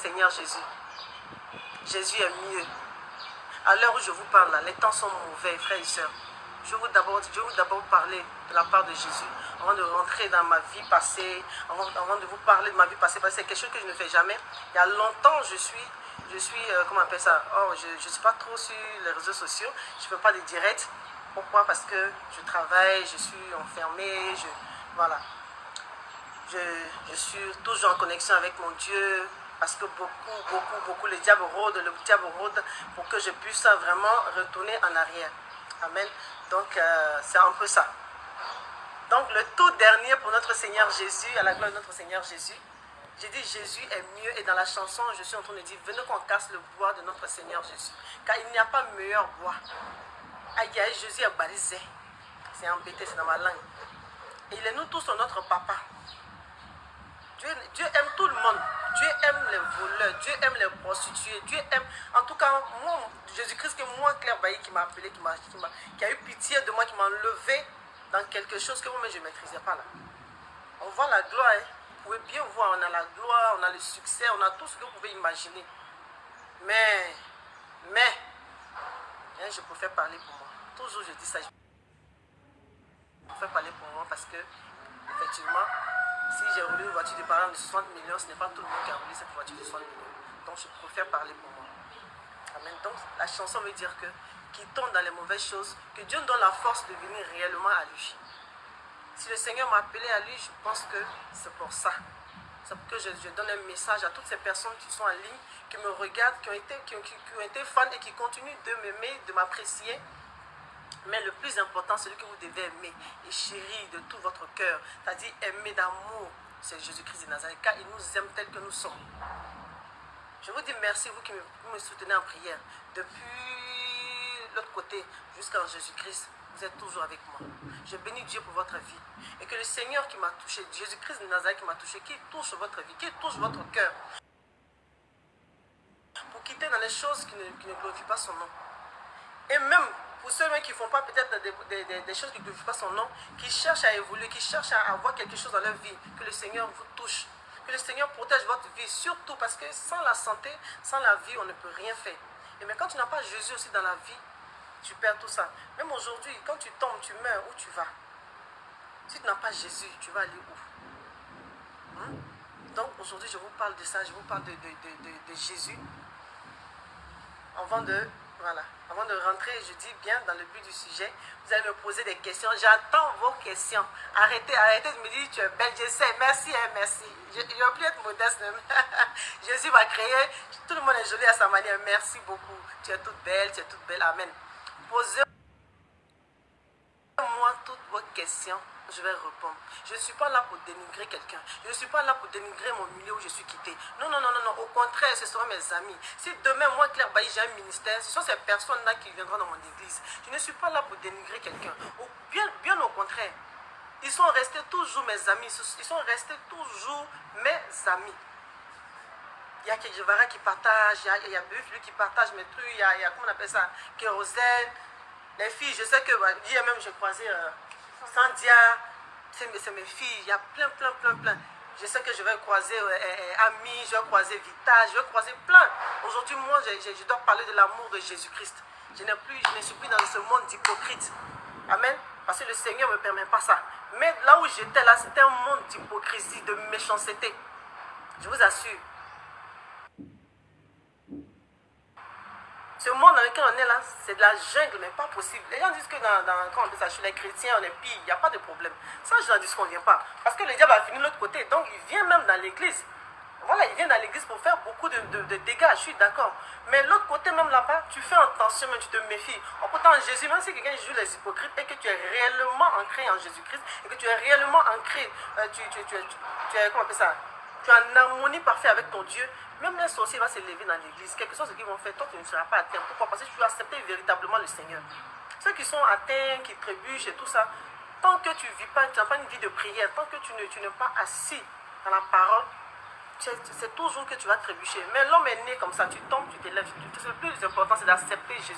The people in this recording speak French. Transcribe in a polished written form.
Seigneur Jésus. Jésus est mieux. À l'heure où je vous parle, là, les temps sont mauvais, frères et sœurs. Je vais d'abord parler de la part de Jésus, avant de rentrer dans ma vie passée, avant de vous parler de ma vie passée, parce que c'est quelque chose que je ne fais jamais. Il y a longtemps, je suis comment on appelle ça? Oh, je ne suis pas trop sur les réseaux sociaux, je ne fais pas de directs. Pourquoi? Parce que je travaille, je suis enfermée, voilà. Je suis toujours en connexion avec mon Dieu, parce que beaucoup, le diable rôde pour que je puisse vraiment retourner en arrière. Amen. Donc, c'est un peu ça. Donc, le tout dernier pour notre Seigneur Jésus, à la gloire de notre Seigneur Jésus, j'ai dit Jésus est mieux, et dans la chanson, je suis en train de dire, venez qu'on casse le bois de notre Seigneur Jésus, car il n'y a pas meilleur bois. Aïe, Jésus est balisé. C'est embêté, c'est dans ma langue. Et il est nous tous notre papa. Dieu aime tout le monde. Dieu aime les voleurs, Dieu aime les prostituées, Dieu aime, en tout cas, moi, Jésus-Christ, que moi, Claire Bailly, qui m'a appelé, qui a eu pitié de moi, qui m'a enlevé dans quelque chose que moi-même je ne maîtrisais pas là. On voit la gloire, hein. Vous pouvez bien voir, on a la gloire, on a le succès, on a tout ce que vous pouvez imaginer. Mais, hein, je préfère parler pour moi. Toujours je dis ça, je préfère parler pour moi parce que, effectivement, si j'ai roulé une voiture de par exemple de 60 millions, ce n'est pas tout le monde qui a roulé cette voiture de 60 millions. Donc je préfère parler pour moi. Amen. Donc la chanson veut dire que qui tombe dans les mauvaises choses, que Dieu nous donne la force de venir réellement à lui. Si le Seigneur m'a appelé à lui, je pense que c'est pour ça. C'est pour que je donne un message à toutes ces personnes qui sont en ligne, qui me regardent, qui ont été fans et qui continuent de m'aimer, de m'apprécier. Mais le plus important, celui que vous devez aimer et chérir de tout votre cœur, c'est-à-dire aimer d'amour, c'est Jésus-Christ de Nazareth, car il nous aime tel que nous sommes. Je vous dis merci, vous qui me soutenez en prière. Depuis l'autre côté, jusqu'en Jésus-Christ, vous êtes toujours avec moi. Je bénis Dieu pour votre vie. Et que le Seigneur qui m'a touché, Jésus-Christ de Nazareth qui m'a touché, qui touche votre vie, qui touche votre cœur, pour quitter dans les choses qui ne glorifient pas son nom. Et même pour ceux qui ne font pas peut-être des choses qui ne glorifient pas son nom, qui cherchent à évoluer, qui cherchent à avoir quelque chose dans leur vie, que le Seigneur vous touche. Que le Seigneur protège votre vie, surtout parce que sans la santé, sans la vie, on ne peut rien faire. Et mais quand tu n'as pas Jésus aussi dans la vie, tu perds tout ça. Même aujourd'hui, quand tu tombes, tu meurs, où tu vas? Si tu n'as pas Jésus, tu vas aller où? Donc aujourd'hui, je vous parle de ça, je vous parle de Jésus. Avant de rentrer, je dis bien dans le but du sujet, vous allez me poser des questions. J'attends vos questions. Arrêtez de me dire tu es belle. Je sais, merci, merci. Je ne vais plus être modeste. Jésus m'a créé. Tout le monde est joli à sa manière. Merci beaucoup. Tu es toute belle, Amen. Posez-moi toutes vos questions. Je vais répondre. Je ne suis pas là pour dénigrer quelqu'un. Je ne suis pas là pour dénigrer mon milieu où je suis quitté. Non. Au contraire, ce seront mes amis. Si demain, moi, Claire Bailly, j'ai un ministère, ce sont ces personnes-là qui viendront dans mon église. Je ne suis pas là pour dénigrer quelqu'un. Bien au contraire. Ils sont restés toujours mes amis. Ils sont restés toujours mes amis. Il y a Kejivara qui partage, il y a Buff, lui qui partage mes trucs, il y a comment on appelle ça, Kérosène. Les filles, je sais que, hier même, j'ai croisé Sandia, c'est mes filles, il y a plein. Je sais que je vais croiser Ami, je vais croiser Vita, je vais croiser plein. Aujourd'hui, moi, je dois parler de l'amour de Jésus-Christ. Je ne suis plus dans ce monde d'hypocrite. Amen. Parce que le Seigneur ne me permet pas ça. Mais là où j'étais, là, c'était un monde d'hypocrisie, de méchanceté. Je vous assure. Ce monde dans lequel on est là, c'est de la jungle, mais pas possible. Les gens disent que quand on dit ça, chez les chrétiens, on est pire, il n'y a pas de problème. Ça, je leur dis qu'on ne vient pas. Parce que le diable a fini de l'autre côté, donc il vient même dans l'église. Voilà, il vient dans l'église pour faire beaucoup de dégâts, je suis d'accord. Mais l'autre côté, même là-bas, tu fais attention, mais tu te méfies. Pourtant, Jésus, même si quelqu'un joue les hypocrites et que tu es réellement ancré en Jésus-Christ, et que tu es réellement ancré, tu es, comment on appelle ça? Tu es en harmonie parfaite avec ton Dieu. Même les sorciers vont se lever dans l'église. Quelque chose qu'ils vont faire, toi tu ne seras pas atteint. Pourquoi? Parce que tu as accepté véritablement le Seigneur. Ceux qui sont atteints, qui trébuchent et tout ça, tant que tu ne vis pas, tu n'as pas une vie de prière, tant que tu n'es pas assis dans la parole, c'est toujours que tu vas trébucher. Mais l'homme est né comme ça, tu tombes, tu te lèves. Le plus important, c'est d'accepter Jésus.